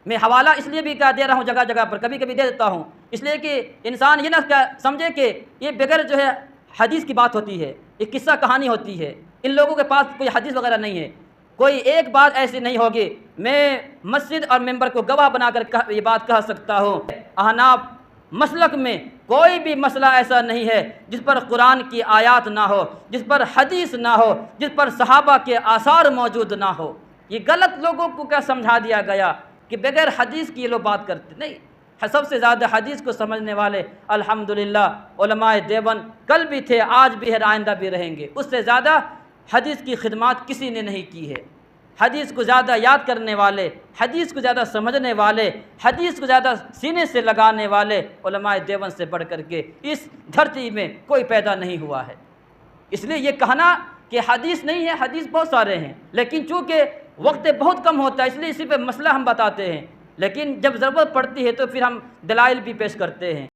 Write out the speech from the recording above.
میں حوالہ اس لیے بھی دے رہا ہوں جگہ جگہ پر، کبھی کبھی دے دیتا ہوں، اس لیے کہ انسان یہ نہ سمجھے کہ یہ بغیر جو ہے حدیث کی بات ہوتی ہے، ایک قصہ کہانی ہوتی ہے، ان لوگوں کے پاس کوئی حدیث وغیرہ نہیں ہے۔ کوئی ایک بات ایسی نہیں ہوگی، میں مسجد اور ممبر کو گواہ بنا کر یہ بات کہہ سکتا ہوں، احناف مسلک میں کوئی بھی مسئلہ ایسا نہیں ہے جس پر قرآن کی آیات نہ ہو، جس پر حدیث نہ ہو، جس پر صحابہ کے آثار موجود نہ ہو۔ یہ غلط لوگوں کو کیا سمجھا دیا گیا کہ بغیر حدیث کی یہ لوگ بات کرتے نہیں۔ سب سے زیادہ حدیث کو سمجھنے والے الحمدللہ علماء دیوبند کل بھی تھے، آج بھی ہے، آئندہ بھی رہیں گے۔ اس سے زیادہ حدیث کی خدمات کسی نے نہیں کی ہے۔ حدیث کو زیادہ یاد کرنے والے، حدیث کو زیادہ سمجھنے والے، حدیث کو زیادہ سینے سے لگانے والے علماء دیوبند سے بڑھ کر کے اس دھرتی میں کوئی پیدا نہیں ہوا ہے۔ اس لیے یہ کہنا کہ حدیث نہیں ہے، حدیث بہت سارے ہیں، لیکن چونکہ وقت بہت کم ہوتا ہے اس لیے اسی پہ مسئلہ ہم بتاتے ہیں، لیکن جب ضرورت پڑتی ہے تو پھر ہم دلائل بھی پیش کرتے ہیں۔